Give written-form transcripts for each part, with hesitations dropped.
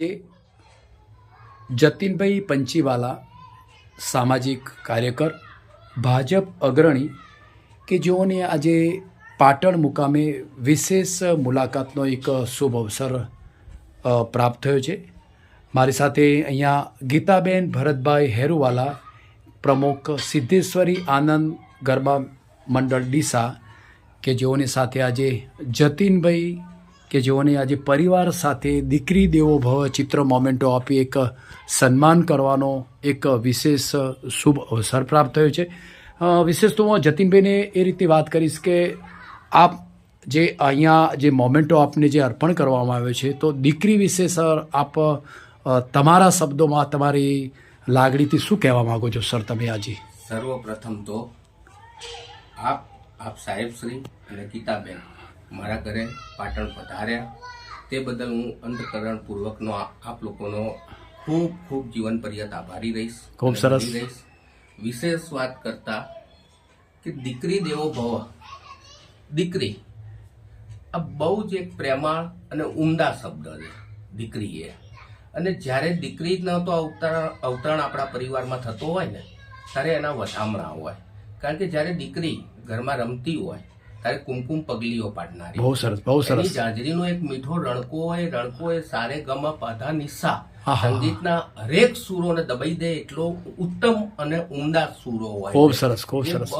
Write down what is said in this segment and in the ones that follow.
એ જતીનભાઈ પંચીવાલા સામાજિક કાર્યકર, ભાજપ અગ્રણી કે જેઓને આજે પાટણ મુકામે વિશેષ મુલાકાતનો એક શુભ અવસર પ્રાપ્ત થયો છે. મારી સાથે અહીંયા ગીતાબેન ભરતભાઈ હેરુવાલા, પ્રમુખ સિદ્ધેશ્વરી આનંદ ગરબા મંડળ ડીસા, કે જેઓની સાથે આજે જતીનભાઈ કે જેઓને આજે પરિવાર સાથે દીકરી દેવો ભવ ચિત્ર મોમેન્ટો આપી એક સન્માન કરવાનો એક વિશેષ શુભ અવસર પ્રાપ્ત થયો છે. વિશેષ તો હું જતીનભાઈને એ રીતે વાત કરીશ કે આપ જે અહીંયા જે મોમેન્ટો આપને જે અર્પણ કરવામાં આવ્યો છે, તો દીકરી વિશે સર આપ તમારા શબ્દોમાં તમારી લાગણીથી શું કહેવા માગો છો સર તમે આજે? સર્વપ્રથમ તો આપ સાહેબશ્રી અને ગીતાબેન મારા ઘરે પાટણ પધાર્યા તે બદલ હું અંતઃકરણપૂર્વકનો આપ લોકોનો ખૂબ ખૂબ જીવન પર્યંત આભારી રહીશ. ખૂબ સરસ. વિશેષ વાત કરતા કે દીકરી દેવો ભવ, દીકરી આ બહુ જ એક પ્રેમાળ અને ઉમદા શબ્દ છે દીકરી એ. અને જ્યારે દીકરીનો તો અવતરણ આપણા પરિવારમાં થતો હોય ને, ત્યારે એના વધામણા હોય. કારણ કે જ્યારે દીકરી ઘરમાં રમતી હોય ત્યારે કુમકુમ પગલીઓ પાડનારી, બહુ સરસ, બહુ સરસ. એની જાજરીનો એક મીઠો રણકો એ સારે ગમા પાધા નિસ્સા સંગીતના હરેક સૂરોને દબાઈ દે એટલો ઉત્તમ અને ઉમદા સૂરો હોય. ખૂબ સરસ, ખૂબ સરસ.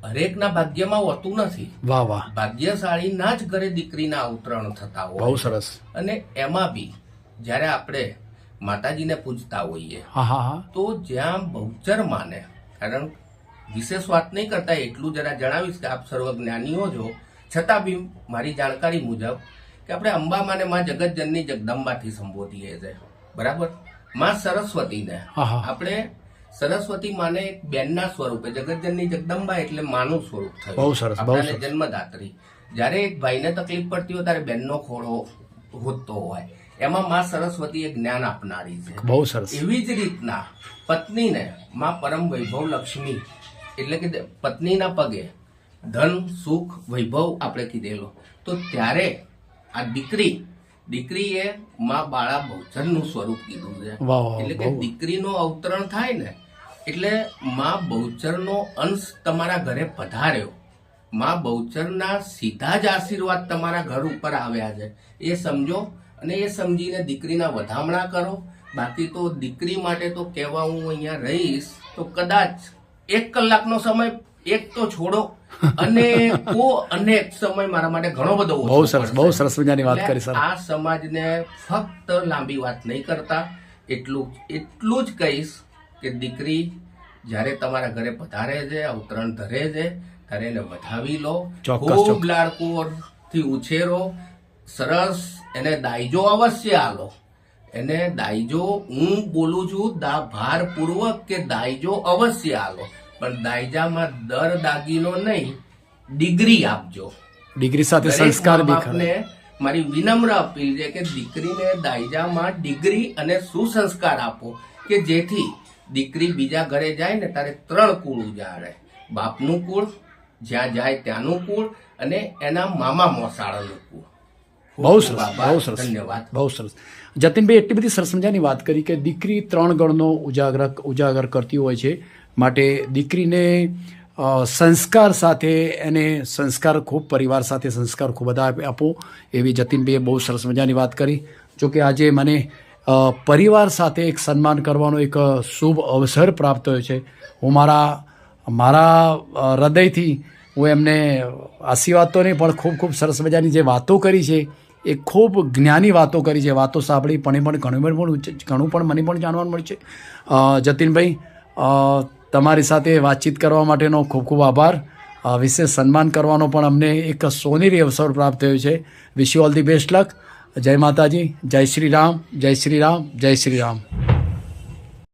હરેકના ભાગ્યમાં હોતું નથી. વાહ વાહ. ભાગ્યશાળીના જ ઘરે દીકરીના અવતરણ થતા હોય. બહુ સરસ. અને એમાં બી જ્યારે આપણે માતાજીને પૂજતા હોઈએ તો જ્યાં બહુચર માને, કારણ વિશેષ વાત નહીં કરતા એટલું જરા જણાવીશ કે આપ સર્વ જ્ઞાનીઓ છો, છતાં બી મારી જાણકારી મુજબ કે આપણે અંબામાને માં જગતજનની જગદંબાથી સંબોધીએ છીએ, બરાબર? માં સરસ્વતીને આપણે સરસ્વતી માને એક બેનના સ્વરૂપે, જગતજનની જગદંબા એટલે માનું સ્વરૂપ થયું, આપણને જન્મદાત્રી. જ્યારે એક ભાઈને તકલીફ પડતી હોય ત્યારે બેનનો ખોળો હોતો હોય, એમાં માં સરસ્વતી એ જ્ઞાન આપનારી છે. બહુ સરસ. એવી જ રીતના પત્નીને માં પરમ વૈભવ લક્ષ્મી, એટલે કે પત્નીના પગે ધન સુખ વૈભવ આપણે કીધેલો, તો ત્યારે આ દીકરી એ માં બાળા બહુચરનું સ્વરૂપ કીધું છે. એટલે કે દીકરીનો અવતરણ થાય ને એટલે માં બહુચરનો અંશ તમારા ઘરે પધાર્યો, માં બહુચરના સીધા જ આશીર્વાદ તમારા ઘર ઉપર આવ્યા છે એ સમજો. અને એ સમજીને દીકરીના વધામણા કરો. બાકી તો દીકરી માટે તો કહેવા હું અહીંયા રહીશ તો કદાચ 1 કલાકનો સમય એક તો છોડો અને અનેક સમય મારા માટે ઘણો બધો. બહુ સરસ, બહુ સરસ મજાની વાત કરી સર. આ સમાજને ફક્ત લાંબી વાત નહીં કરતા, એટલું જ કહીશ કે દીકરી જ્યારે તમારા ઘરે પધારે છે, અવતરણ ધરે છે, ત્યારે એને વધાવી લો, ખૂબ લાડકોરથી ઉછેરો, સરસ એને દાયજો અવશ્ય આલો. એને દાયજો હું બોલું છું ભારપૂર્વક કે દાયજો અવશ્ય આલો, પણ દાયજામાં દર દાગીનો નહીં, ડિગ્રી આપજો. ડિગ્રી સાથે સંસ્કાર બી ખરા. મારી વિનમ્ર અપીલ છે કે દીકરીને દાયજામાં ડિગ્રી અને સુસંસ્કાર આપો કે જેથી દીકરી બીજા ઘરે જાય ને ત્યારે 3 કુળ ઉજાડે. બાપનું કુળ, જ્યાં જાય ત્યાંનું કુળ, અને એના મામા મોસાળનું કુળ. બહુ સરસ, બહુ સરસ, ધન્યવાદ. બહુ સરસ. જતીનભાઈ એટલી બધી સરસ મજાની વાત કરી કે દીકરી 3 ગણનો ઉજાગર કરતી હોય છે, માટે દીકરીને સંસ્કાર સાથે એને સંસ્કાર ખૂબ પરિવાર સાથે સંસ્કાર ખૂબ બધા આપો, એવી જતીનભાઈએ બહુ સરસ મજાની વાત કરી. જોકે આજે મને પરિવાર સાથે એક સન્માન કરવાનો એક શુભ અવસર પ્રાપ્ત થયો છે. હું મારા હૃદયથી હું એમને આશીર્વાદ તો નહીં પણ ખૂબ ખૂબ સરસ મજાની જે વાતો કરી છે એ ખૂબ જ્ઞાની વાતો કરી છે. વાતો સાંભળી પણ ઘણું પણ મને પણ જાણવાનું મળે છે. જતીનભાઈ, તમારી સાથે વાતચીત કરવા માટેનો ખૂબ ખૂબ આભાર. વિશેષ સન્માન કરવાનો પણ અમને એક સોનેરી અવસર પ્રાપ્ત થયો છે. Wish you all the best luck. જય માતાજી, જય શ્રી રામ, જય શ્રી રામ, જય શ્રી રામ.